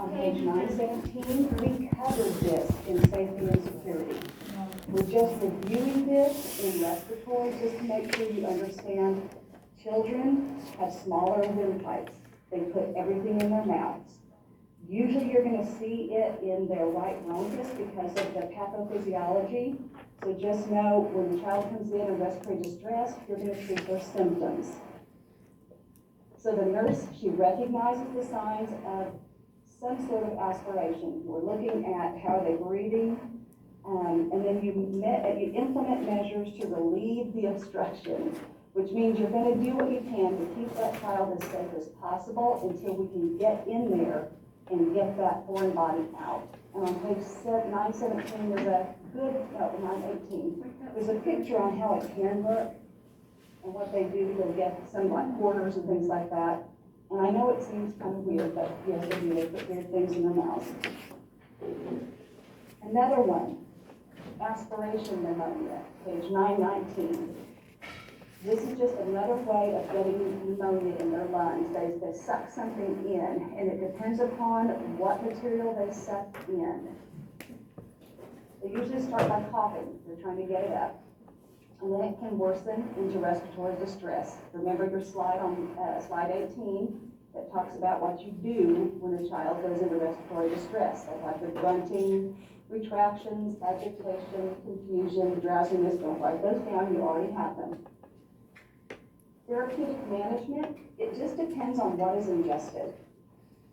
On page 917, we covered this in safety and security. We're just reviewing this in respiratory just to make sure you understand children have smaller windpipes. They put everything in their mouths. Usually you're going to see it in their right bronchus because of the pathophysiology. So just know when the child comes in respiratory distress, you're going to treat their symptoms. So the nurse, she recognizes the signs of some sort of aspiration. We're looking at how they're breathing, and then you implement measures to relieve the obstruction, which means you're going to do what you can to keep that child as safe as possible until we can get in there and get that foreign body out. And on page 917, there's a good, no, 918, there's a picture on how it can work and what they do. They'll get some like quarters and things like that. And I know it seems kind of weird, but yes, they do. They put weird things in their mouths. Another one, aspiration pneumonia, page 919. This is just another way of getting pneumonia in their lungs. They suck something in, and it depends upon what material they suck in. They usually start by coughing. They're trying to get it up. And then it can worsen into respiratory distress. Remember your slide on slide 18 that talks about what you do when a child goes into respiratory distress. They have the grunting, retractions, agitation, confusion, drowsiness. Don't write those down, you already have them. Therapeutic management, it just depends on what is ingested.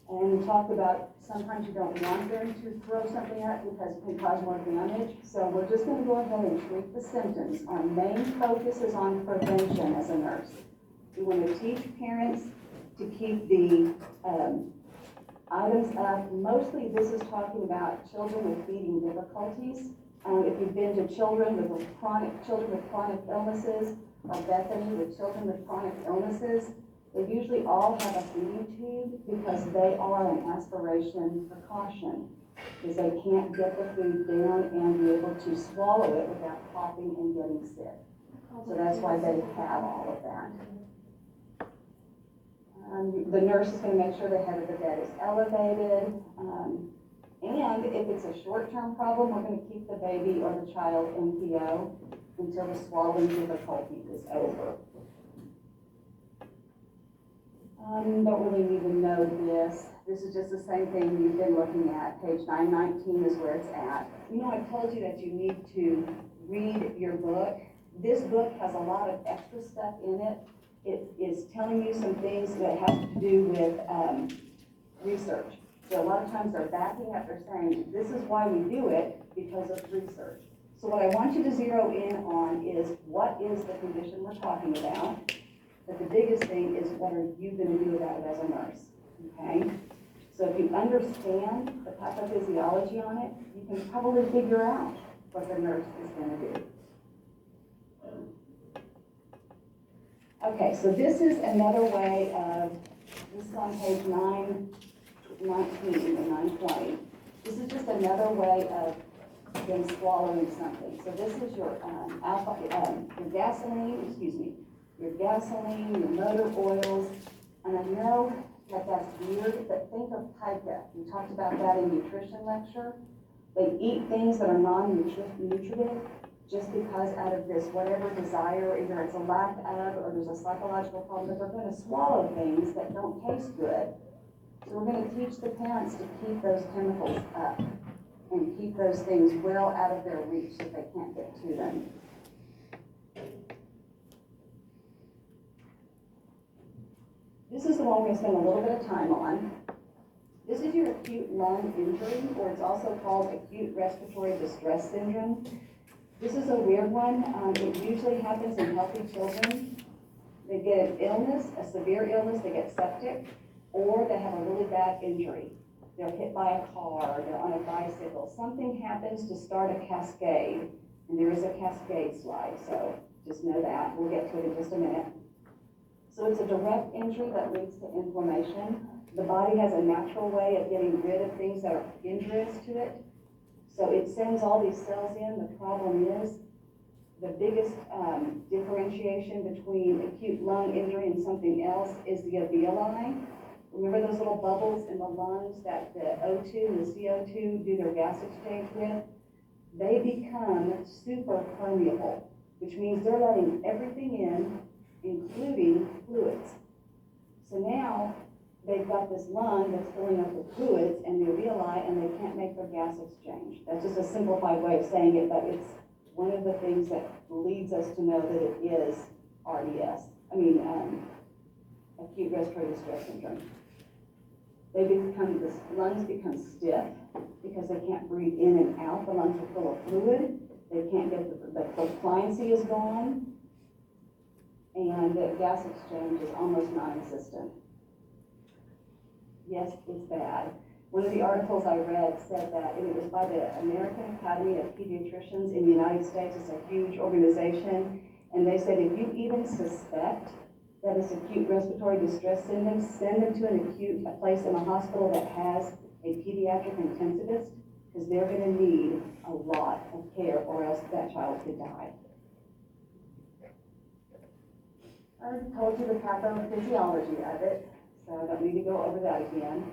And we talked about sometimes you don't want them to throw something out because it can cause more damage. So we're just going to go ahead and treat the symptoms. Our main focus is on prevention as a nurse. We want to teach parents to keep the items up. Mostly this is talking about children with feeding difficulties. If you've been to children with chronic illnesses, or Bethany with children with chronic illnesses, they usually all have a feeding tube because they are an aspiration precaution, because they can't get the food down and be able to swallow it without coughing and getting sick. So that's why they have all of that. The nurse is going to make sure the head of the bed is elevated. And if it's a short-term problem, we're going to keep the baby or the child NPO until the swallowing difficulty is over. Don't really need to know this. This is just the same thing you've been looking at. Page 919 is where it's at. You know, I told you that you need to read your book. This book has a lot of extra stuff in it. It is telling you some things that have to do with research. So a lot of times they're backing up, they're saying, this is why we do it, because of research. So what I want you to zero in on is what is the condition we're talking about. But the biggest thing is what are you going to do about it as a nurse, okay? So if you understand the pathophysiology on it, you can probably figure out what the nurse is going to do. Okay, so this is another way of, this is on page 919 and 920. This is just another way of them swallowing something. So this is your gasoline, your motor oils, and I know that that's weird, but think of pica. We talked about that in nutrition lecture. They eat things that are non-nutritive just because out of this whatever desire, either it's a lack of or there's a psychological problem, but they're going to swallow things that don't taste good. So we're going to teach the parents to keep those chemicals up and keep those things well out of their reach so they can't get to them. This is the one we're going to spend a little bit of time on. This is your acute lung injury, or it's also called acute respiratory distress syndrome. This is a weird one. It usually happens in healthy children. They get an illness, a severe illness, they get septic, or they have a really bad injury. They're hit by a car, they're on a bicycle. Something happens to start a cascade, and there is a cascade slide, so just know that. We'll get to it in just a minute. So it's a direct injury that leads to inflammation. The body has a natural way of getting rid of things that are injurious to it. So it sends all these cells in. The problem is the biggest differentiation between acute lung injury and something else is the alveoli. Remember those little bubbles in the lungs that the O2 and the CO2 do their gas exchange with? They become super permeable, which means they're letting everything in, including fluids. So now they've got this lung that's filling up with fluids and the alveoli, and they can't make their gas exchange. That's just a simplified way of saying it, but it's one of the things that leads us to know that it is RDS. Acute respiratory distress syndrome. The lungs become stiff because they can't breathe in and out. The lungs are full of fluid. They can't get the pliancy is gone, and the gas exchange is almost non-existent. Yes, it's bad. One of the articles I read said that, and it was by the American Academy of Pediatricians in the United States. It's a huge organization, and they said if you even suspect that it's acute respiratory distress syndrome, send them to a place in a hospital that has a pediatric intensivist, because they're going to need a lot of care, or else that child could die. I already told you the pathophysiology of it, so I don't need to go over that again.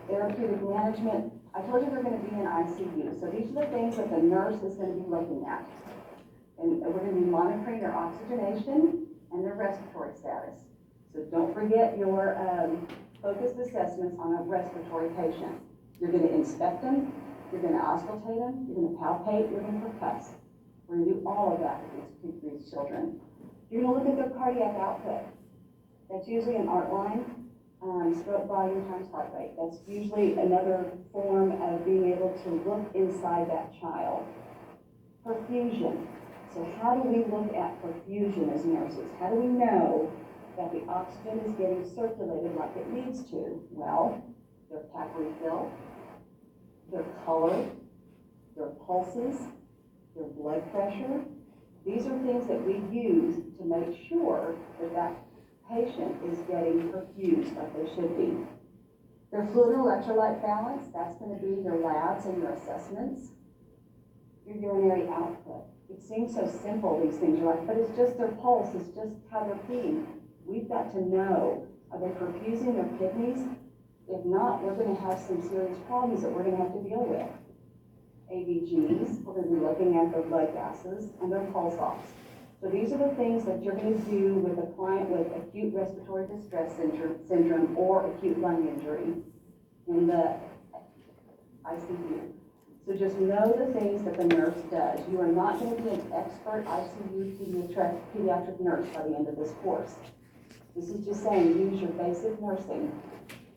Therapeutic management, I told you they're going to be in ICU, so these are the things that the nurse is going to be looking at. And we're going to be monitoring their oxygenation and their respiratory status. So don't forget your focused assessments on a respiratory patient. You're going to inspect them, you're going to auscultate them, you're going to palpate, you're going to percuss. We're going to do all of that with these children. You're going to look at their cardiac output. That's usually an art line, stroke volume times heart rate. That's usually another form of being able to look inside that child. Perfusion. So how do we look at perfusion as nurses? How do we know that the oxygen is getting circulated like it needs to? Well, their cap refill, their color, their pulses, their blood pressure. These are things that we use to make sure that that patient is getting perfused like they should be. Their fluid and electrolyte balance, that's going to be your labs and your assessments. Your urinary output. It seems so simple, these things, you're like, but it's just their pulse, it's just how they're peeing. We've got to know, are they perfusing their kidneys? If not, we're going to have some serious problems that we're going to have to deal with. ABGs, we're going to be looking at their blood gases and their pulse ox. So these are the things that you're going to do with a client with acute respiratory distress syndrome or acute lung injury in the ICU. So just know the things that the nurse does. You are not going to be an expert ICU pediatric nurse by the end of this course. This is just saying use your basic nursing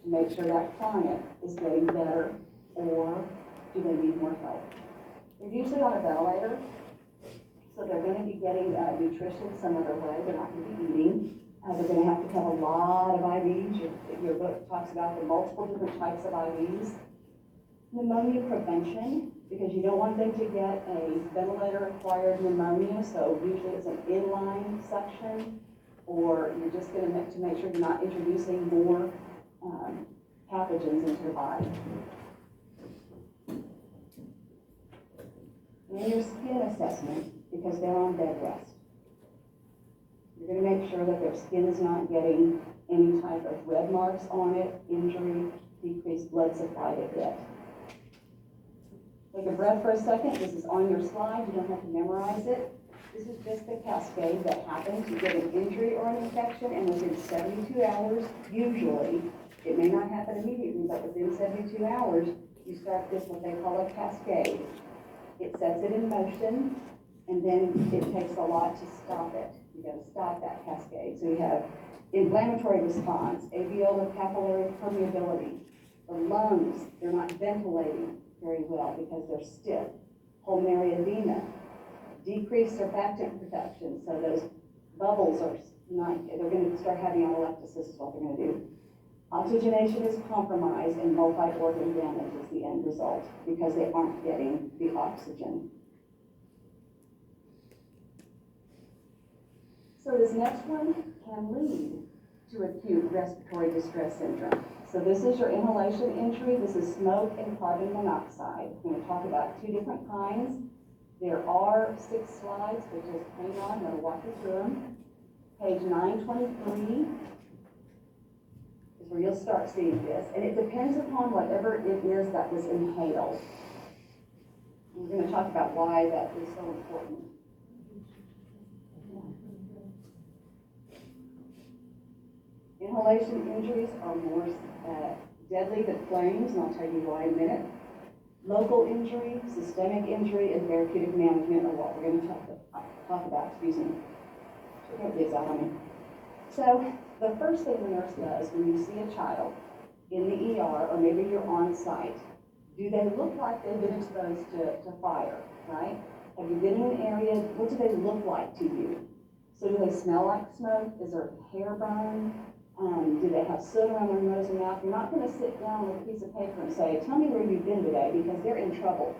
to make sure that client is getting better, or do they need more help. They're usually on a ventilator, so they're going to be getting nutrition some other way. They're not going to be eating. They're going to have a lot of IVs. Your book talks about the multiple different types of IVs. Pneumonia prevention, because you don't want them to get a ventilator-acquired pneumonia, so usually it's an inline suction, or you're just going to make sure you're not introducing more pathogens into the body. And your skin assessment, because they're on bed rest. You're going to make sure that their skin is not getting any type of red marks on it, injury, decreased blood supply to it. Take a breath for a second. This is on your slide. You don't have to memorize it. This is just the cascade that happens. You get an injury or an infection, and within 72 hours, usually, it may not happen immediately, but within 72 hours, you start this, what they call a cascade. It sets it in motion, and then it takes a lot to stop it. You got to stop that cascade. So you have inflammatory response, alveolar capillary permeability. The lungs, they're not ventilating very well because they're stiff. Pulmonary edema, decreased surfactant production, so those bubbles are not, they're going to start having atelectasis is what they're going to do. Oxygenation is compromised, and multi-organ damage is the end result because they aren't getting the oxygen. So this next one can lead to acute respiratory distress syndrome. So this is your inhalation injury. This is smoke and carbon monoxide. We're going to talk about two different kinds. There are 6 slides, but just hang on, I'm going to walk you through them. Page 923 is where you'll start seeing this, and it depends upon whatever it is that was inhaled. We're going to talk about why that is so important. Inhalation injuries are more deadly than flames, and I'll tell you why in a minute. Local injury, systemic injury, and therapeutic management are what we're going to talk about. Excuse me. Get these out on me. So the first thing the nurse does when you see a child in the ER, or maybe you're on site, do they look like they've been exposed to fire, right? Have you been in an area? What do they look like to you? So do they smell like smoke? Is their hair burn? Do they have soot around their nose and mouth? You're not going to sit down with a piece of paper and say, tell me where you've been today, because they're in trouble.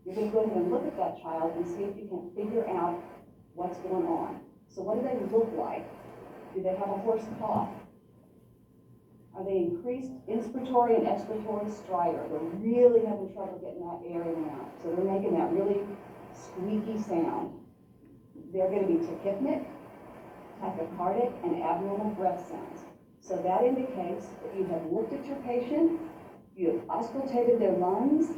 You're going to go ahead and look at that child and see if you can figure out what's going on. So what do they look like? Do they have a hoarse cough? Are they increased inspiratory and expiratory stridor? They're really having trouble getting that air in and out. So they're making that really squeaky sound. They're going to be tachypnic, tachycardic, and abnormal breath sounds. So that indicates that you have looked at your patient, you have auscultated their lungs,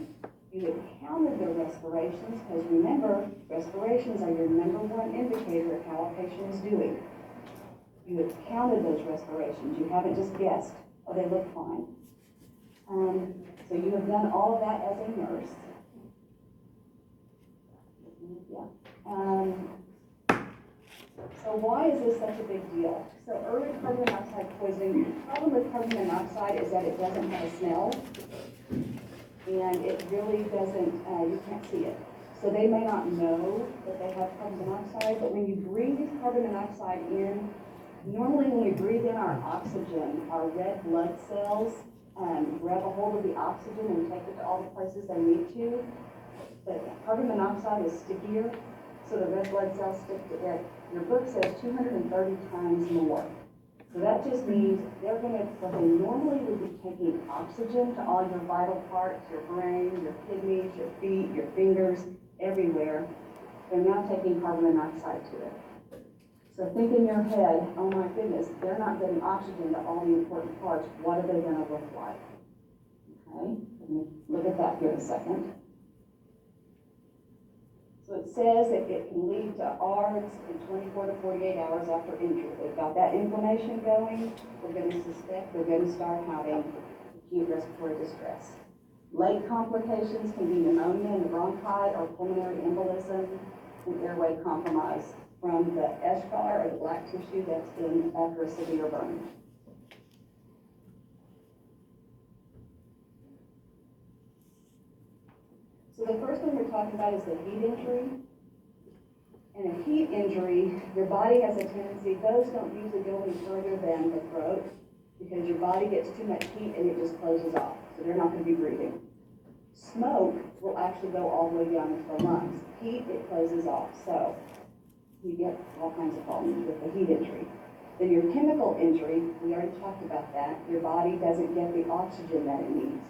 you have counted their respirations, because remember, respirations are your #1 indicator of how a patient is doing. You have counted those respirations. You haven't just guessed, oh, they look fine. So you have done all of that as a nurse. Yeah. So why is this such a big deal? So early carbon monoxide poisoning, the problem with carbon monoxide is that it doesn't have a smell, and it really doesn't, you can't see it. So they may not know that they have carbon monoxide, but when you breathe carbon monoxide in, normally when we breathe in our oxygen, our red blood cells grab a hold of the oxygen and take it to all the places they need to. But carbon monoxide is stickier, so the red blood cells stick to it. Your book says 230 times more. So that just means they're going to, what they normally would be taking oxygen to all your vital parts, your brain, your kidneys, your feet, your fingers, everywhere. They're now taking carbon monoxide to it. So think in your head, oh my goodness, they're not getting oxygen to all the important parts. What are they going to look like? Okay, let me look at that here in a second. So it says that it can lead to ARDS in 24 to 48 hours after injury. They've got that inflammation going. We're going to suspect they're going to start having acute respiratory distress. Late complications can be pneumonia in the bronchi or pulmonary embolism and airway compromise from the eschar or the black tissue that's been after a severe burn. So the first one we're talking about is the heat injury. And a heat injury, your body has a tendency, those don't usually go any further than the throat because your body gets too much heat and it just closes off. So they're not going to be breathing. Smoke will actually go all the way down into the lungs. Heat, it closes off. So you get all kinds of problems with the heat injury. Then your chemical injury, we already talked about that. Your body doesn't get the oxygen that it needs.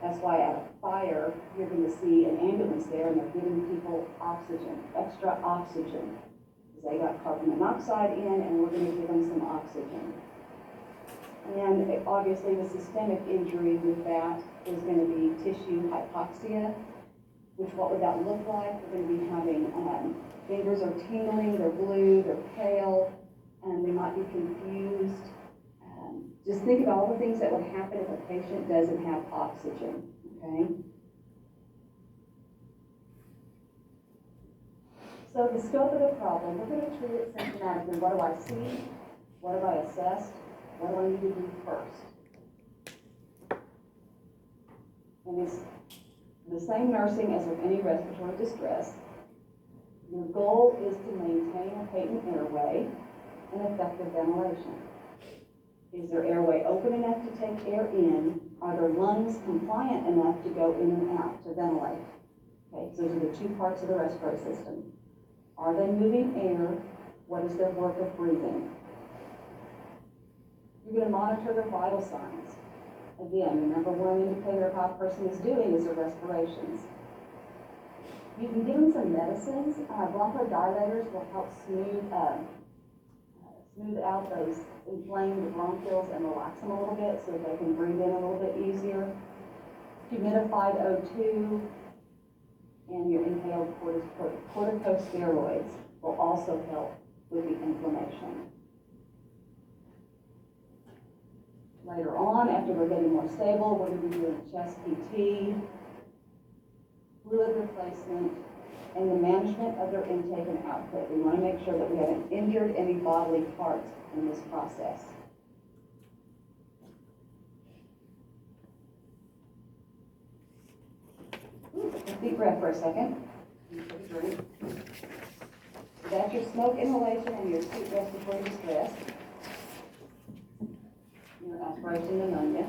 That's why at a fire, you're going to see an ambulance there and they're giving people oxygen, extra oxygen. They got carbon monoxide in and we're going to give them some oxygen. And obviously the systemic injury with that is going to be tissue hypoxia, which what would that look like? We're going to be having fingers are tingling, they're blue, they're pale, and they might be confused. Just think about all the things that would happen if a patient doesn't have oxygen, okay? So the scope of the problem, we're going to treat it symptomatically. What do I see? What have I assessed? What do I need to do first? And it's the same nursing as with any respiratory distress. Your goal is to maintain a patent airway and effective ventilation. Is their airway open enough to take air in? Are their lungs compliant enough to go in and out, to ventilate? Okay, so those are the two parts of the respiratory system. Are they moving air? What is their work of breathing? You're going to monitor their vital signs. Again, remember one indicator of how a person is doing is their respirations. You can give them some medicines. Bronchodilators will help smooth smooth out those inflamed bronchioles and relax them a little bit so that they can breathe in a little bit easier. Humidified O2 and your inhaled corticosteroids will also help with the inflammation. Later on, after we're getting more stable, we're going to be doing chest PT, fluid replacement, and the management of their intake and output. We want to make sure that we haven't injured any bodily parts in this process. Deep breath for a second. Take a drink. That's your smoke inhalation and your acute respiratory distress. Your aspiration pneumonia.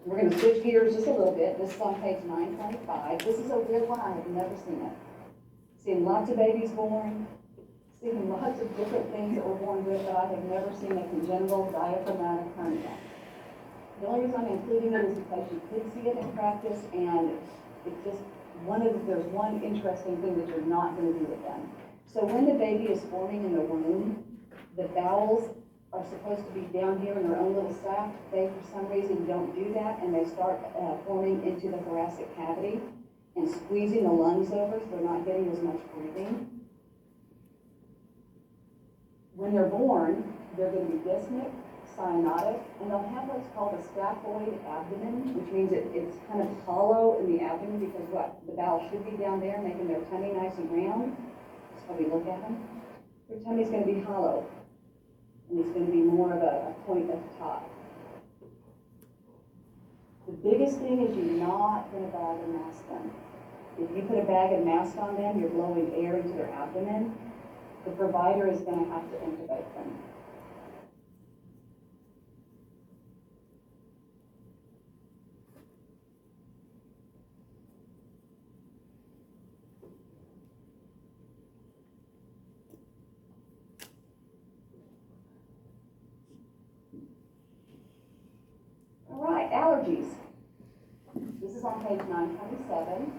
We're going to switch gears just a little bit. This is on page 925. This is a weird one. I have never seen it. Seen lots of babies born, seen lots of different things that we're born with, but I have never seen a congenital diaphragmatic hernia. The only reason I'm including it is because you could see it in practice, and it's just there's one interesting thing that you're not going to do with them. So when the baby is forming in the womb, the bowels are supposed to be down here in their own little sac. They, for some reason, don't do that, and they start forming into the thoracic cavity and squeezing the lungs over so they're not getting as much breathing. When they're born, they're going to be dyspneic, cyanotic, and they'll have what's called a scaphoid abdomen, which means it's kind of hollow in the abdomen because the bowel should be down there, making their tummy nice and round. That's how we look at them. Their tummy's going to be hollow, and it's going to be more of a point at the top. The biggest thing is you're not going to bag and mask them. If you put a bag and mask on them, you're blowing air into their abdomen. The provider is going to have to intubate them. All right, allergies. This is on page 927.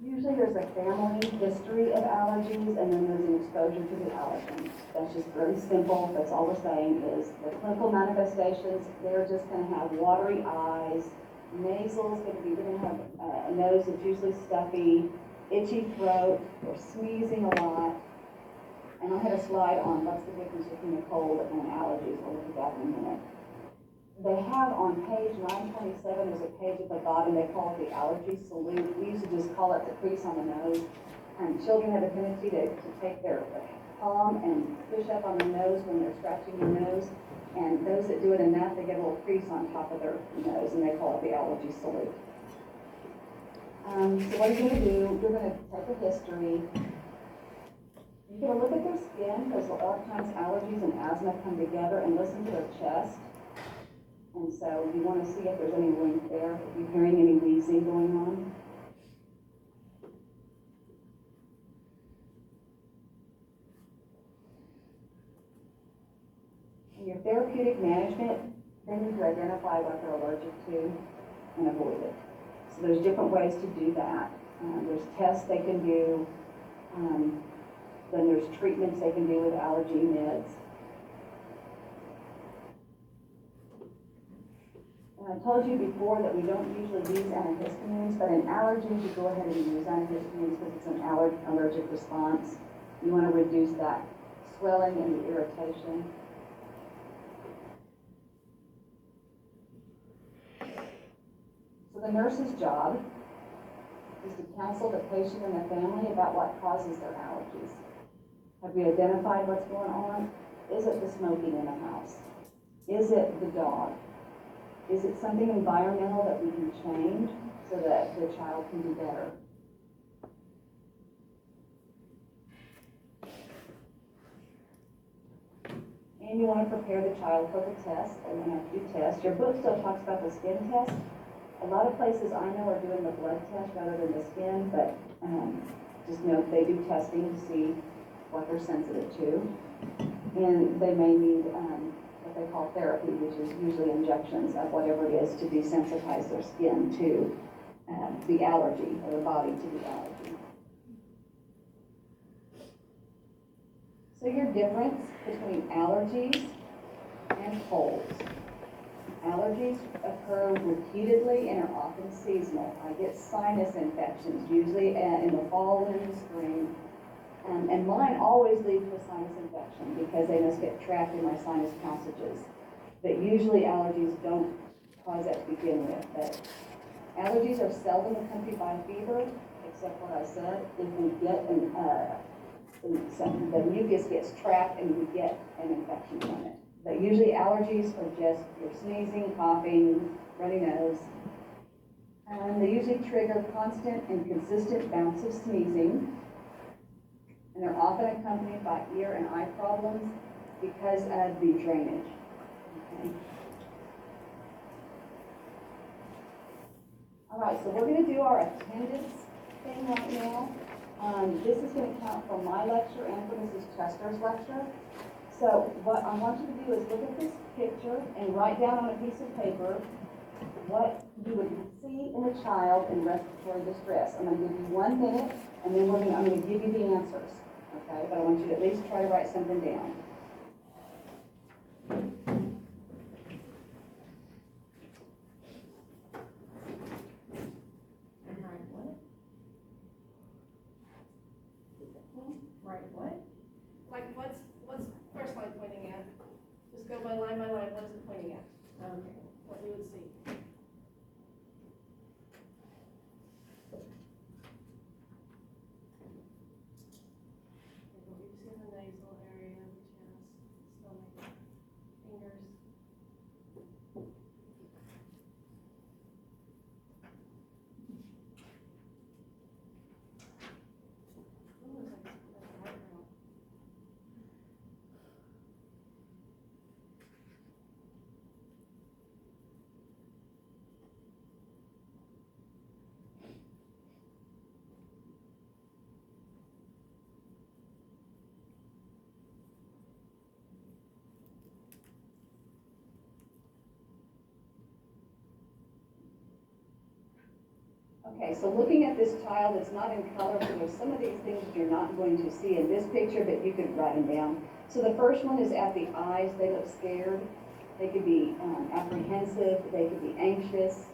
Usually there's a family history of allergies, and then there's an exposure to the allergens. That's just very simple. That's all we're saying is the clinical manifestations, they're just going to have watery eyes, nasal is going to be, they're going to have a nose that's usually stuffy, itchy throat, or sneezing a lot. And I had a slide on what's the difference between a cold and allergies. We'll look at that in a minute. They have on page 927, there's a page at the bottom, they call it the allergy salute. We used to just call it the crease on the nose. And children have a tendency to take their palm and push up on their nose when they're scratching their nose. And those that do it enough, they get a little crease on top of their nose, and they call it the allergy salute. So what you're going to do, you're going to take a history. You're going to look at their skin, because a lot of times allergies and asthma come together, and listen to their chest. And so you want to see if there's any link there, if you're hearing any wheezing going on. In your therapeutic management, then you can identify what they're allergic to and avoid it. So there's different ways to do that. There's tests they can do. Then there's treatments they can do with allergy meds. I told you before that we don't usually use antihistamines, but in allergies you go ahead and use antihistamines because it's an allergic response. You want to reduce that swelling and the irritation. So the nurse's job is to counsel the patient and the family about what causes their allergies. Have we identified what's going on? Is it the smoking in the house? Is it the dog? Is it something environmental that we can change so that the child can do better? And you want to prepare the child for the test. They're going to have to do tests. Your book still talks about the skin test. A lot of places I know are doing the blood test rather than the skin, but just note they do testing to see what they're sensitive to. And they may need what they call therapy, which is usually injections of whatever it is to desensitize their skin to the allergy, or the body to the allergy. So your difference between allergies and colds. Allergies occur repeatedly and are often seasonal. I get sinus infections, usually in the fall and in the spring. And mine always lead to a sinus infection because they must get trapped in my sinus passages. But usually allergies don't cause that to begin with. But allergies are seldom accompanied by fever, except what I said. If we get the mucus gets trapped and we get an infection from it. But usually allergies are just your sneezing, coughing, runny nose. They usually trigger constant and consistent bouts of sneezing. And they're often accompanied by ear and eye problems because of the drainage. Okay. All right, so we're going to do our attendance thing right now. This is going to count for my lecture and for Mrs. Chester's lecture. So what I want you to do is look at this picture and write down on a piece of paper what you would see in a child in respiratory distress. I'm going to give you 1 minute, and then I'm going to give you the answers. Okay, but I want you to at least try to write something down. Right, what? Like, what's first line pointing at? Just go by line, what is it pointing at? Okay, what you would see. What you see in the nasal area, the chest, stomach, fingers. Okay, so looking at this child, it's not in color, so there's some of these things you're not going to see in this picture, but you could write them down. So the first one is at the eyes. They look scared. They could be apprehensive. They could be anxious.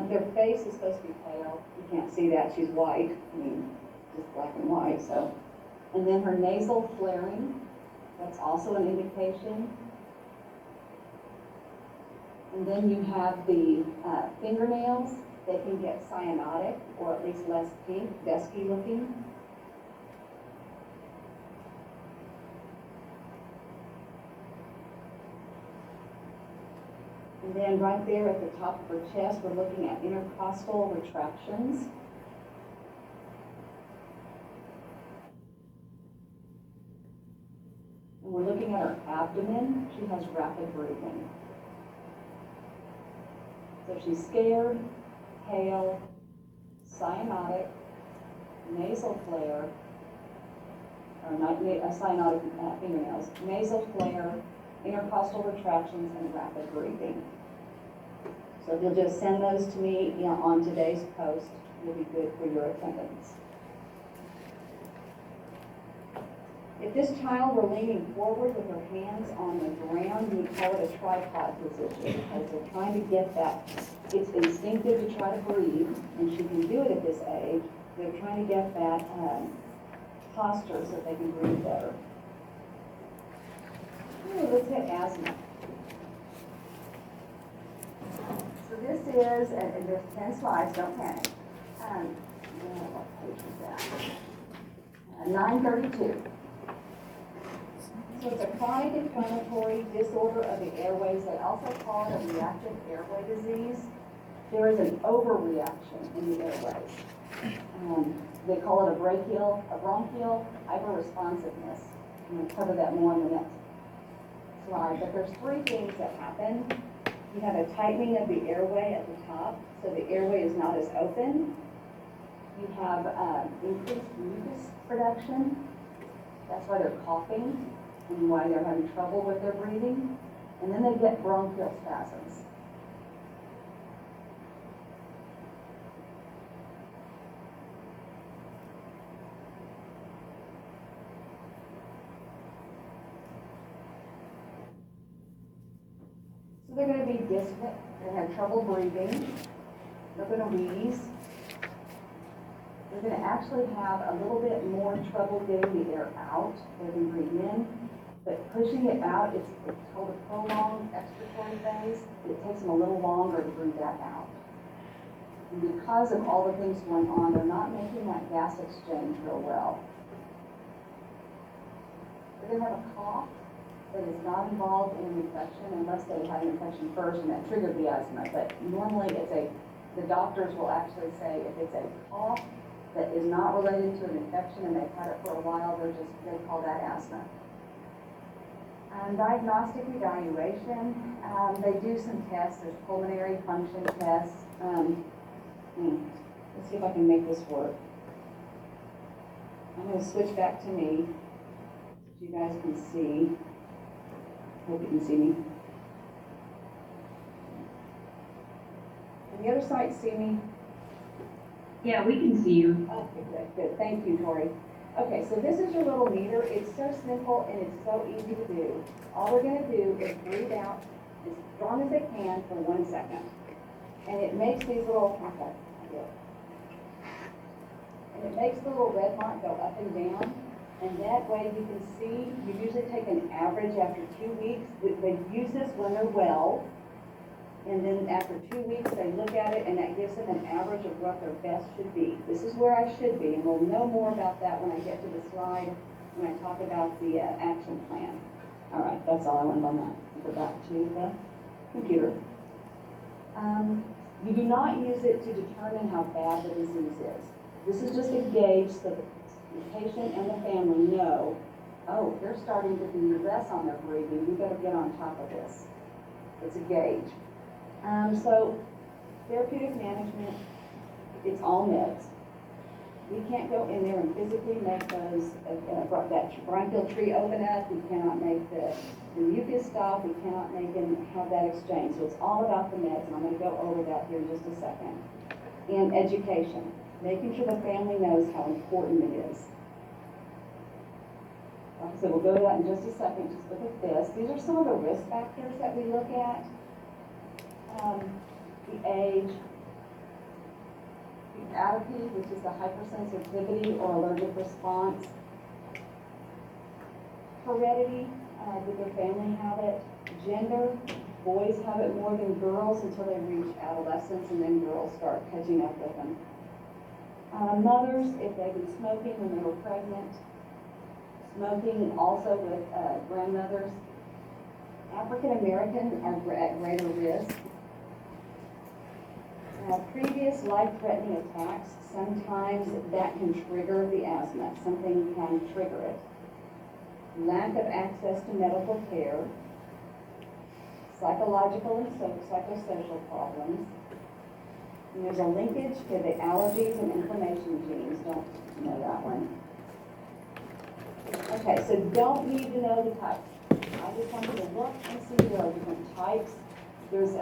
Their face is supposed to be pale. You can't see that. She's white. I mean, just black and white. So, and then her nasal flaring. That's also an indication. And then you have the fingernails. They can get cyanotic, or at least less pink, dusky looking. And then right there at the top of her chest, we're looking at intercostal retractions. And we're looking at her abdomen. She has rapid breathing. So she's scared, pale, cyanotic, nasal flare, or cyanotic fingernails, nasal flare, intercostal retractions, and rapid breathing. So if you'll just send those to me on today's post, it'll be good for your attendance. If this child were leaning forward with her hands on the ground, you would call it a tripod position because they're trying to get that. It's instinctive to try to breathe, and she can do it at this age. They're trying to get that posture so they can breathe better. Ooh, let's hit asthma. So this is, and there's 10 slides, don't panic. What page is that? 932. So it's a chronic inflammatory disorder of the airways. They also call it a reactive airway disease. There is an overreaction in the airways. They call it a bronchial hyperresponsiveness. I'm going to cover that more in the next slide. But there's 3 things that happen. You have a tightening of the airway at the top, so the airway is not as open. You have increased mucus production. That's why they're coughing and why they're having trouble with their breathing. And then they get bronchial spasms. So they're gonna be dyspneic, they have trouble breathing, they're gonna wheeze. They're gonna actually have a little bit more trouble getting the air out than we breathe in. But pushing it out, it's called a prolonged expiratory phase. It takes them a little longer to breathe that out. And because of all the things going on, they're not making that gas exchange real well. They're gonna have a cough that is not involved in an infection unless they had an infection first and that triggered the asthma. But normally the doctors will actually say if it's a cough that is not related to an infection and they've had it for a while, they call that asthma. Diagnostic evaluation, they do some tests. There's pulmonary function tests. Let's see if I can make this work. I'm going to switch back to me so you guys can see. Hope you can see me. Can the other side see me? Yeah, we can see you. Okay, good. Thank you, Tori. Okay, so this is your little meter. It's so simple and it's so easy to do. All we're going to do is breathe out as strong as they can for 1 second. And it makes these little, and it makes the little red mark go up and down. And that way you can see, you usually take an average after 2 weeks. They use this when they're well. And then after 2 weeks, they look at it and that gives them an average of what their best should be. This is where I should be, and we'll know more about that when I get to the slide, when I talk about the action plan. All right, that's all I wanted on that. Go back to the computer. You do not use it to determine how bad the disease is. This is just a gauge so that the patient and the family know, oh, they're starting to be less on their breathing. We better get on top of this. It's a gauge. So therapeutic management, it's all meds. We can't go in there and physically make those, that bronchial tree open up. We cannot make the mucus stop. We cannot make them have that exchange. So it's all about the meds, and I'm going to go over that here in just a second. And education, making sure the family knows how important it is. So we'll go to that in just a second. Just look at this. These are some of the risk factors that we look at. The age, the atopy, which is the hypersensitivity or allergic response, heredity, did their family have it, gender, boys have it more than girls until they reach adolescence, and then girls start catching up with them. Mothers, if they've been smoking when they were pregnant, smoking also with grandmothers. African Americans are at greater risk. Previous life-threatening attacks, sometimes that can trigger the asthma. Something can trigger it. Lack of access to medical care, psychological and psychosocial problems. And there's a linkage to the allergies and inflammation genes. Don't know that one. Okay, so don't need to know the types. I just want you to look and see there are different types. There's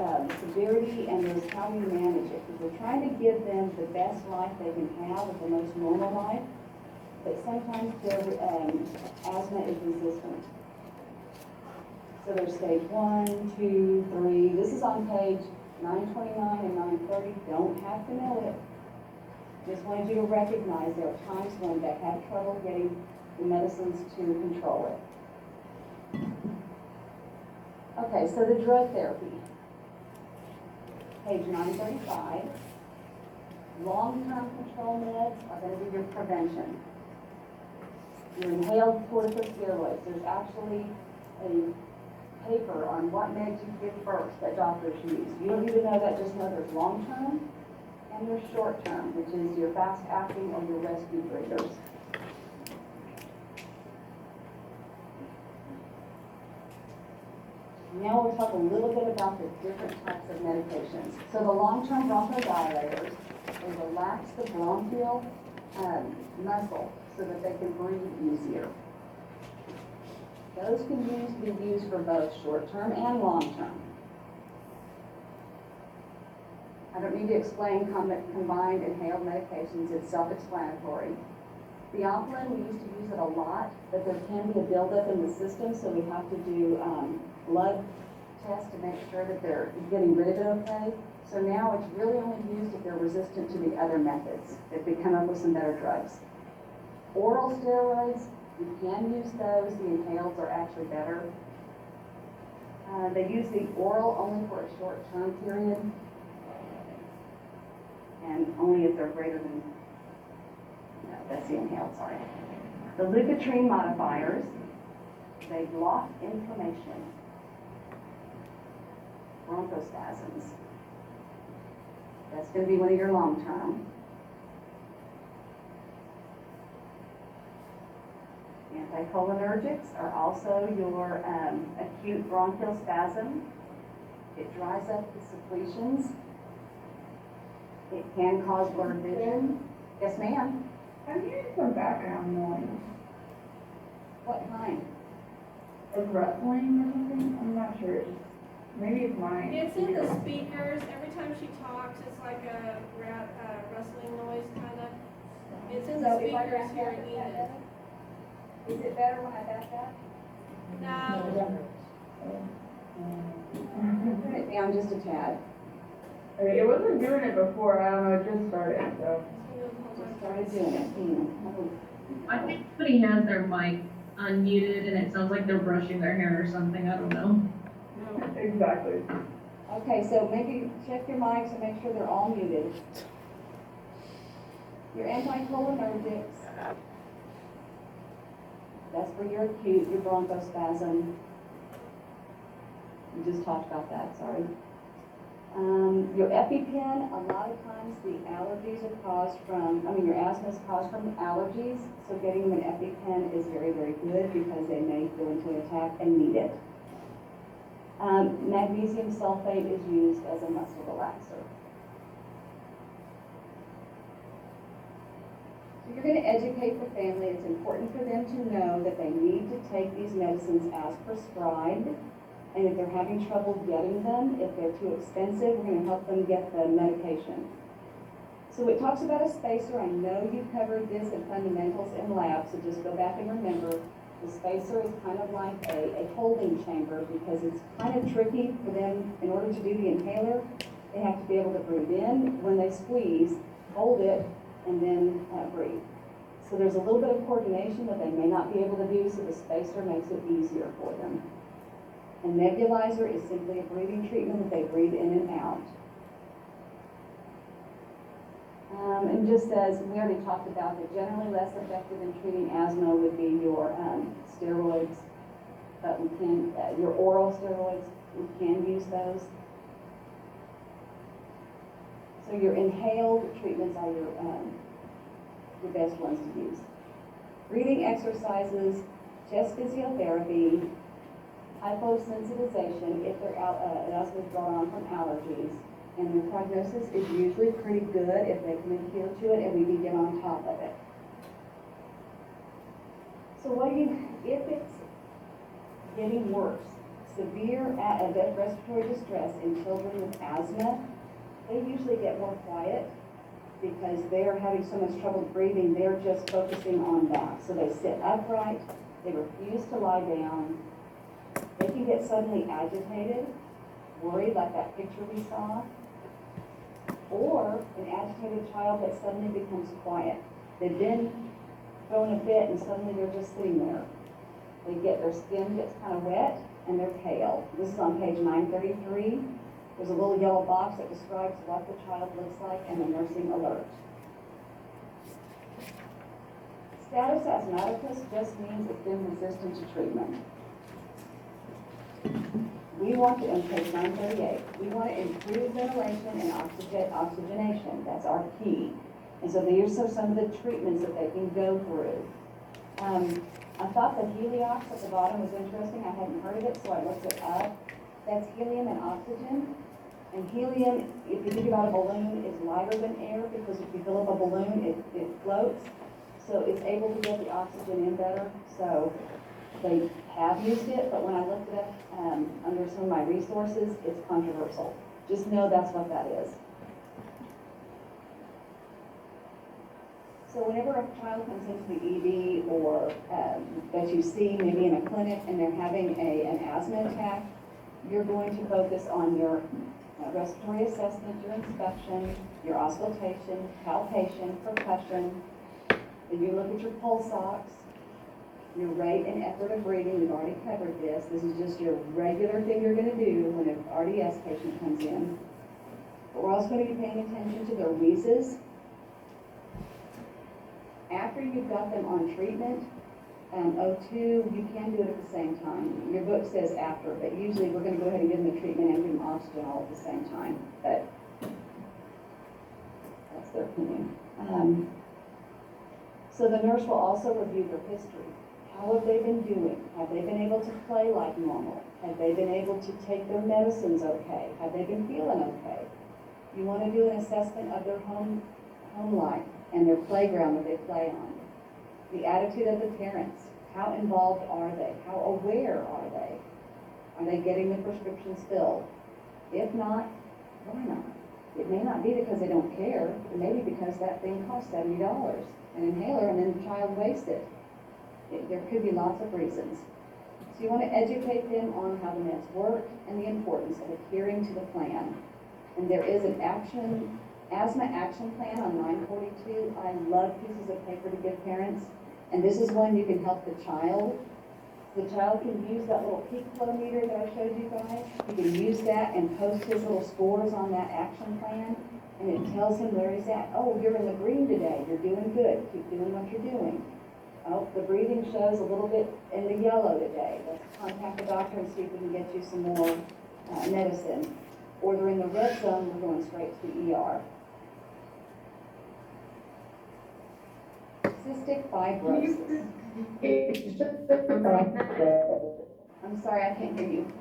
severity and there's how you manage it. Because we're trying to give them the best life they can have with the most normal life. But sometimes their asthma is resistant. So there's stage 1, 2, 3. This is on page 929 and 930. Don't have to know it. Just wanted you to recognize there are times when they have trouble getting the medicines to control it. Okay, so the drug therapy. Page 935. Long-term control meds are going to be your prevention. Your inhaled corticosteroids. There's actually a paper on what meds you give first that doctors use. You don't need to know that, just know there's long-term and there's short-term, which is your fast-acting or your rescue breathers. Now we'll talk a little bit about the different types of medications. So the long-term bronchodilators, they relax the bronchial muscle so that they can breathe easier. Those can be used for both short-term and long-term. I don't need to explain combined inhaled medications. It's self-explanatory. Theophylline, we used to use it a lot, but there can be a buildup in the system, so we have to do blood test to make sure that they're getting rid of it okay. So now it's really only used if they're resistant to the other methods, if we come up with some better drugs. Oral steroids, you can use those. The inhaled are actually better. They use the oral only for a short-term period, and only if they're greater than, no, that's the inhaled, sorry. The leukotriene modifiers, they block inflammation, bronchospasms. That's going to be one of your long-term. Anticholinergics are also your acute bronchial spasm. It dries up the secretions. It can cause blurred vision. Yes, ma'am. I'm hearing some background noise, What kind? like rustling or something. I'm not sure. Maybe it's mine. It's in the speakers. Every time she talks, it's like a rustling noise, kind of. It's in the speakers here in Enid. Is it better when I back up? No, Turn it down just a tad. Okay, it wasn't doing it before. I don't know. It just started. So. Just started doing it. I think somebody has their mic unmuted and it sounds like they're brushing their hair or something, I don't know. Exactly. Okay, so maybe check your mics and make sure they're all muted. Your anticholinergics. That's for your acute, your bronchospasm. We just talked about that, sorry. Your EpiPen, a lot of times the allergies are caused from, your asthma is caused from allergies, so getting them an EpiPen is very, very good because they may go into an attack and need it. Magnesium sulfate is used as a muscle relaxer. So you're going to educate the family. It's important for them to know that they need to take these medicines as prescribed. And if they're having trouble getting them, if they're too expensive, we're going to help them get the medication. So it talks about a spacer. I know you've covered this in fundamentals in lab, so just go back and remember. The spacer is kind of like a holding chamber because it's kind of tricky for them. In order to do the inhaler, they have to be able to breathe in when they squeeze, hold it, and then breathe. So there's a little bit of coordination that they may not be able to do, so the spacer makes it easier for them. A nebulizer is simply a breathing treatment that they breathe in and out. And just as we already talked about, that generally less effective in treating asthma would be your steroids, but we can, your oral steroids, we can use those. So your inhaled treatments are your best ones to use. Breathing exercises, chest physiotherapy, hyposensitization if their asthma is brought on from allergies. And their prognosis is usually pretty good if they can adhere to it and we can get on top of it. So if it's getting worse, severe respiratory distress in children with asthma, they usually get more quiet because they are having so much trouble breathing, they're just focusing on that. So they sit upright, they refuse to lie down, they can get suddenly agitated, worried like that picture we saw, or an agitated child that suddenly becomes quiet. They've been thrown a fit and suddenly they're just sitting there. Their skin gets kind of wet and they're pale. This is on page 933. There's a little yellow box that describes what the child looks like and the nursing alert. Status asthmaticus just means it's been resistant to treatment. We want to, on page 938, we want to improve ventilation and oxygenation. That's our key. And so these are some of the treatments that they can go through. I thought the heliox at the bottom was interesting. I hadn't heard of it, so I looked it up. That's helium and oxygen. And helium, if you think about a balloon, is lighter than air because if you fill up a balloon, it floats. So it's able to get the oxygen in better. So they have used it, but when I looked it up under some of my resources, it's controversial. Just know that's what that is. So whenever a child comes into the ED or that you see maybe in a clinic and they're having an asthma attack, you're going to focus on your respiratory assessment, your inspection, your auscultation, palpation, percussion. Then you look at your pulse ox, your rate and effort of breathing. We've already covered this. This is just your regular thing you're going to do when an RDS patient comes in. But we're also going to be paying attention to their wheezes. After you've got them on treatment, O2, you can do it at the same time. Your book says after, but usually we're going to go ahead and give them the treatment and give them oxygen all at the same time. But that's their opinion. So the nurse will also review their history. How have they been doing? Have they been able to play like normal? Have they been able to take their medicines okay? Have they been feeling okay? You want to do an assessment of their home life and their playground that they play on. The attitude of the parents. How involved are they? How aware are they? Are they getting the prescriptions filled? If not, why not? It may not be because they don't care. It may be because that thing costs $70, an inhaler, and then the child wastes it. There could be lots of reasons. So you want to educate them on how the meds work and the importance of adhering to the plan. And there is an asthma action plan on 942. I love pieces of paper to give parents. And this is one you can help the child. The child can use that little peak flow meter that I showed you guys. He can use that and post his little scores on that action plan. And it tells him where he's at. Oh, you're in the green today. You're doing good. Keep doing what you're doing. Oh, the breathing shows a little bit in the yellow today. Let's contact the doctor and see if we can get you some more medicine. Or they're in the red zone, we're going straight to the ER. Cystic fibrosis. I'm sorry, I can't hear you.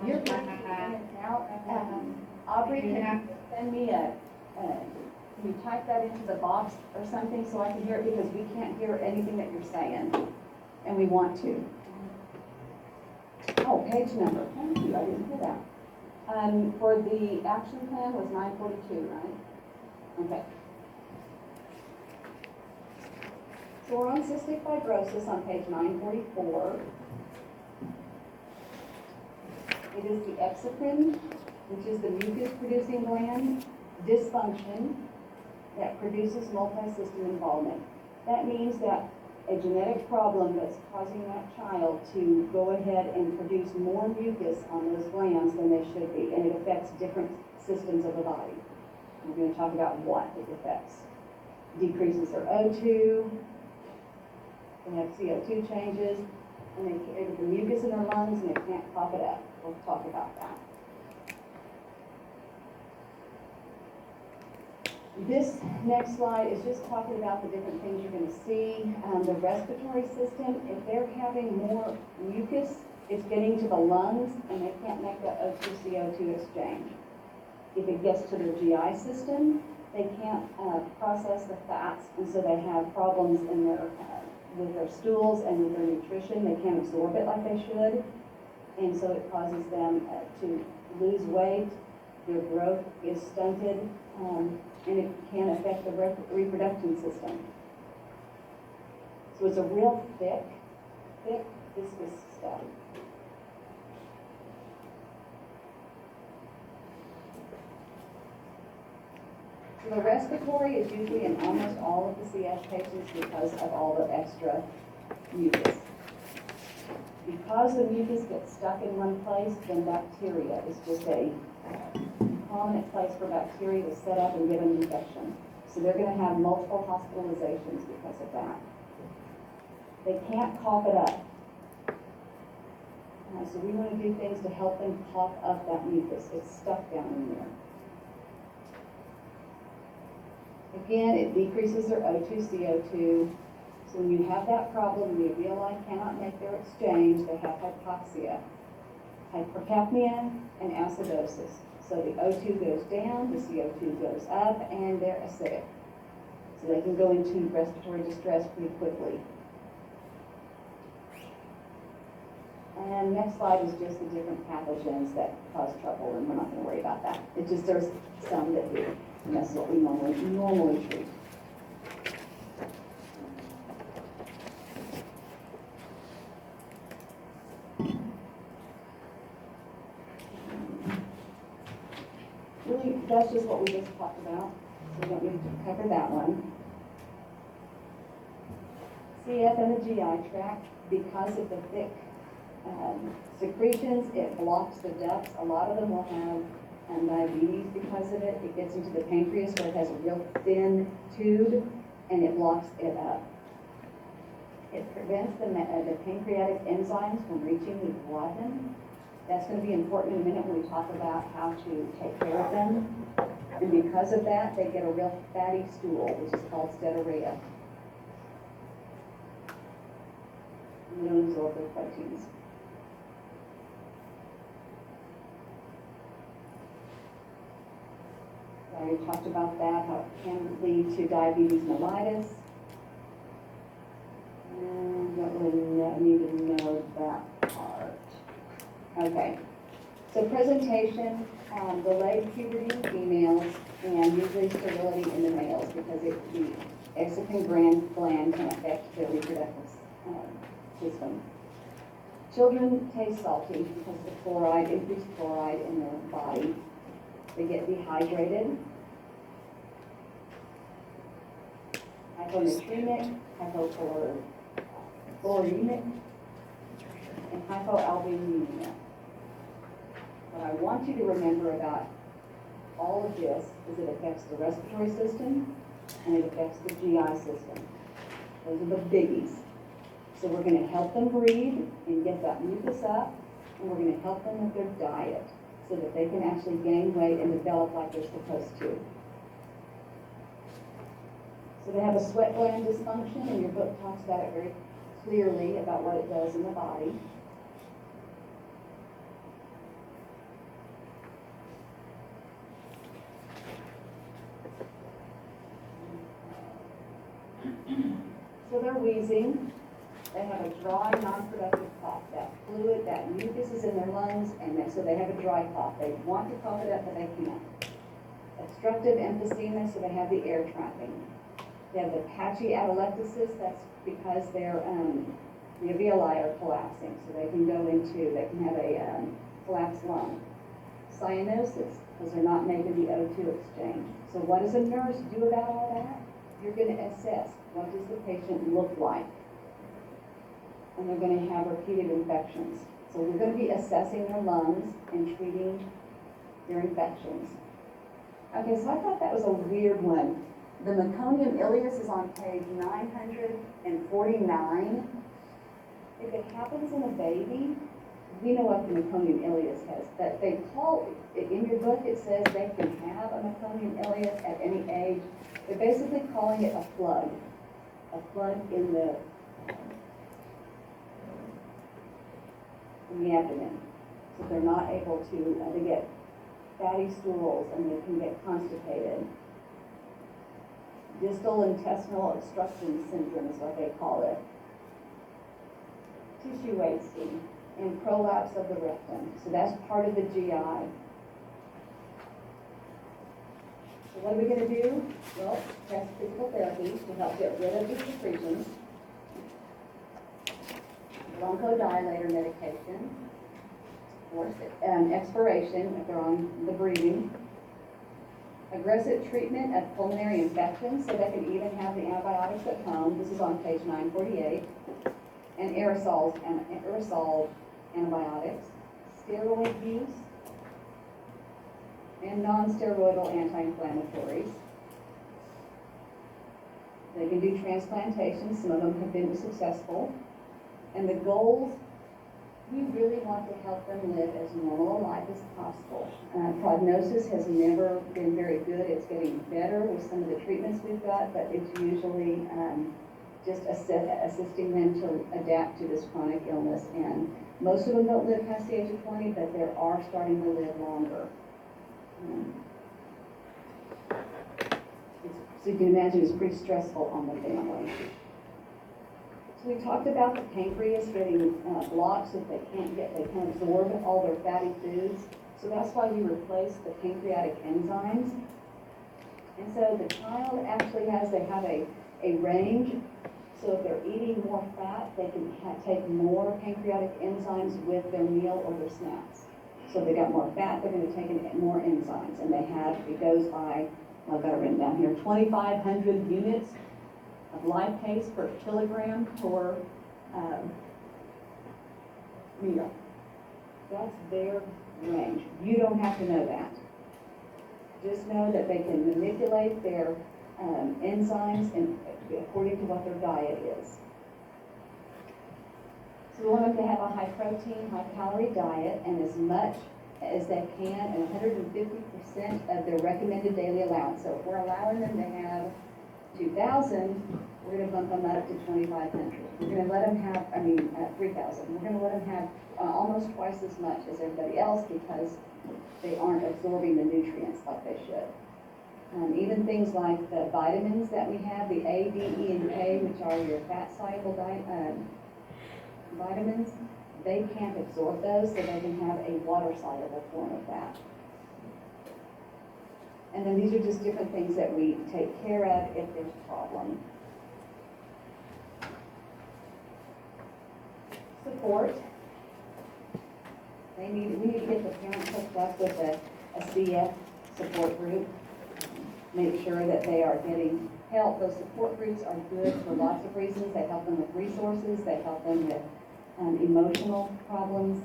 You're now, Aubrey, can you send me can you type that into the box or something so I can hear it, because we can't hear anything that you're saying, and we want to. Oh, page number. Thank you. I didn't hear that. For the action plan was 942, right? Okay. So we're on cystic fibrosis on page 944. It is the exocrine, which is the mucus-producing gland dysfunction that produces multi-system involvement. That means that a genetic problem that's causing that child to go ahead and produce more mucus on those glands than they should be, and it affects different systems of the body. We're going to talk about what it affects. Decreases their O2, they have CO2 changes, and they get the mucus in their lungs and they can't cough it up. We'll talk about that. This next slide is just talking about the different things you're going to see. The respiratory system, if they're having more mucus, it's getting to the lungs and they can't make that O2-CO2 exchange. If it gets to their GI system, they can't process the fats, and so they have problems in their with their stools and with their nutrition. They can't absorb it like they should, and so it causes them to lose weight. Their growth is stunted. And it can affect the reproductive system. So it's a real thick, viscous stuff. So the respiratory is usually in almost all of the CS patients because of all the extra mucus. Because the mucus gets stuck in one place, then bacteria is just a prominent place for bacteria to set up and give an infection. So they're going to have multiple hospitalizations because of that. They can't cough it up. So we want to do things to help them cough up that mucus. It's stuck down in there. Again, it decreases their O2-CO2. So when you have that problem, the alveoli cannot make their exchange. They have hypoxia, hypercapnia, and acidosis. So the O2 goes down, the CO2 goes up, and they're acidic. So they can go into respiratory distress pretty quickly. And next slide is just the different pathogens that cause trouble, and we're not going to worry about that. It's just there's some that do, and that's what we normally treat. that's just what we just talked about, so we don't need to cover that one. CF and the GI tract, because of the thick secretions, it blocks the ducts. A lot of them will have diabetes because of it. It gets into the pancreas where it has a real thin tube, and it blocks it up. It prevents the pancreatic enzymes from reaching the duodenum. That's going to be important in a minute when we talk about how to take care of them. And because of that, they get a real fatty stool, which is called steatorrhea. And they don't absorb their proteins. I already talked about that, how it can lead to diabetes mellitus. And don't really need to know that part. Okay, so presentation, delayed puberty in females and usually sterility in the males because the exocrine gland can affect their reproductive system. Children taste salty because of the chloride, increased chloride in their body. They get dehydrated, hyponatremic, hypochloremic, and hypoalbuminemia. What I want you to remember about all of this is it affects the respiratory system and it affects the GI system. Those are the biggies. So we're going to help them breathe and get that mucus up, and we're going to help them with their diet so that they can actually gain weight and develop like they're supposed to. So they have a sweat gland dysfunction, and your book talks about it very clearly about what it does in the body. So they're wheezing. They have a dry, non-productive cough. That fluid, that mucus is in their lungs, and so they have a dry cough. They want to cough it up, but they can't. Obstructive emphysema, so they have the air trapping. They have the patchy atelectasis. That's because their the alveoli are collapsing, so they can have a collapsed lung. Cyanosis, because they're not making the O2 exchange. So what does a nurse do about all that? You're going to assess what does the patient look like. And they're going to have repeated infections. So we're going to be assessing their lungs and treating their infections. Okay, so I thought that was a weird one. The meconium ileus is on page 949. If it happens in a baby, we know what the meconium ileus has. But they call it, in your book it says they can have a meconium ileus at any age. They're basically calling it a flood in the abdomen. So they're not able to, they get fatty stools and they can get constipated. Distal intestinal obstruction syndrome is what they call it. Tissue wasting and prolapse of the rectum. So that's part of the GI. So what are we going to do? Well, test physical therapy to help get rid of the secretions. Bronchodilator medication, expiration if they're on the breathing, aggressive treatment of pulmonary infections, so they can even have the antibiotics at home. This is on page 948, and aerosol antibiotics, steroid use, and non-steroidal anti-inflammatories. They can do transplantation. Some of them have been successful. And the goals, we really want to help them live as normal a life as possible. Prognosis has never been very good. It's getting better with some of the treatments we've got, but it's usually just assisting them to adapt to this chronic illness. And most of them don't live past the age of 20, but they are starting to live longer. So you can imagine it's pretty stressful on the family. We talked about the pancreas getting blocked so that they can't absorb all their fatty foods. So that's why we replace the pancreatic enzymes. And so the child actually they have a range. So if they're eating more fat, they can take more pancreatic enzymes with their meal or their snacks. So they got more fat, they're gonna take in more enzymes, and they have, it goes by, I've got it written down here, 2,500 units of lipase per kilogram per meal. That's their range. You don't have to know that. Just know that they can manipulate their enzymes and according to what their diet is. So we want them to have a high protein, high calorie diet and as much as they can and 150% of their recommended daily allowance. So if we're allowing them to have 2,000, we're going to bump them up to 2,500. We're going to let them have, 3,000. We're going to let them have almost twice as much as everybody else because they aren't absorbing the nutrients like they should. Even things like the vitamins that we have, the A, D, E, and K, which are your fat-soluble vitamins, they can't absorb those, so they can have a water-soluble form of that. And then these are just different things that we take care of if there's a problem. Support. We need to get the parents hooked up with a CF support group. Make sure that they are getting help. Those support groups are good for lots of reasons. They help them with resources. They help them with emotional problems.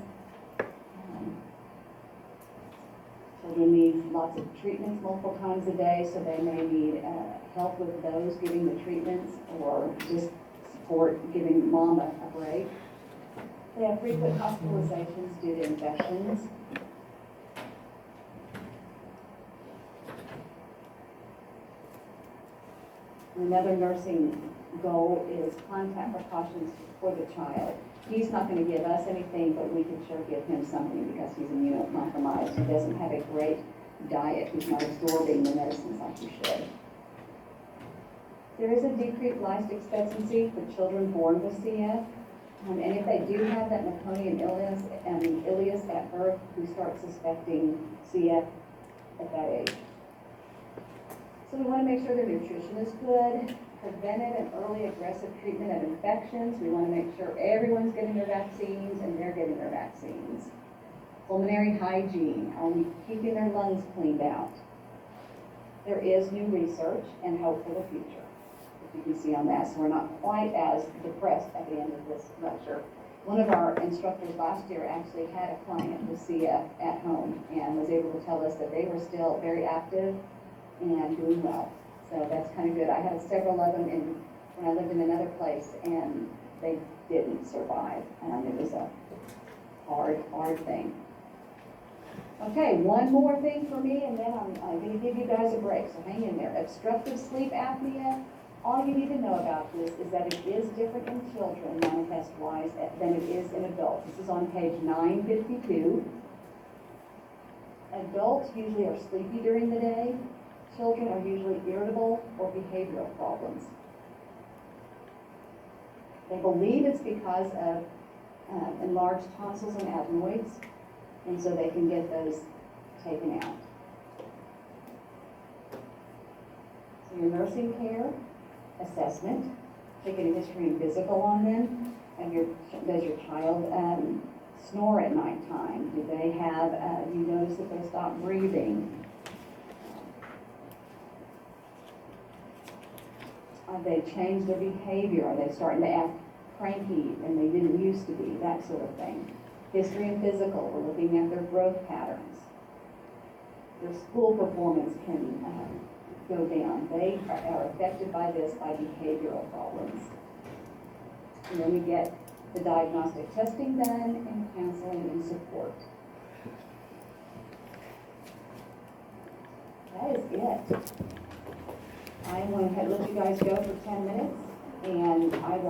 Children need lots of treatments multiple times a day, so they may need help with those, giving the treatments, or just support giving mom a break. They have frequent hospitalizations due to infections. Another nursing goal is contact precautions for the child. He's not going to give us anything, but we can sure give him something because he's immunocompromised. He doesn't have a great diet. He's not absorbing the medicines like he should. There is a decreased life expectancy for children born with CF. And if they do have that meconium ileus at birth, we start suspecting CF at that age. So we want to make sure their nutrition is good, preventive and early aggressive treatment of infections. We want to make sure everyone's getting their vaccines and they're getting their vaccines. Pulmonary hygiene, are we keeping their lungs cleaned out? There is new research and hope for the future, if you can see on that. So we're not quite as depressed at the end of this lecture. One of our instructors last year actually had a client with CF at home and was able to tell us that they were still very active and doing well. So that's kind of good. I had several of them when I lived in another place, and they didn't survive. It was a hard thing. Okay, one more thing for me, and then I'm going to give you guys a break, so hang in there. Obstructive sleep apnea, all you need to know about this is that it is different in children, manifest-wise, than it is in adults. This is on page 952. Adults usually are sleepy during the day. Children are usually irritable or behavioral problems. They believe it's because of enlarged tonsils and adenoids, and so they can get those taken out. So your nursing care, assessment, taking a history and physical on them, and does your child snore at nighttime? Do they have, you notice that they stop breathing? They change their behavior? Are they starting to act cranky and they didn't used to be? That sort of thing. History and physical, we're looking at their growth patterns. Their school performance can go down. They are affected by this, by behavioral problems. And then we get the diagnostic testing done and counseling and support. That is it. I want to let you guys go for 10 minutes, and I will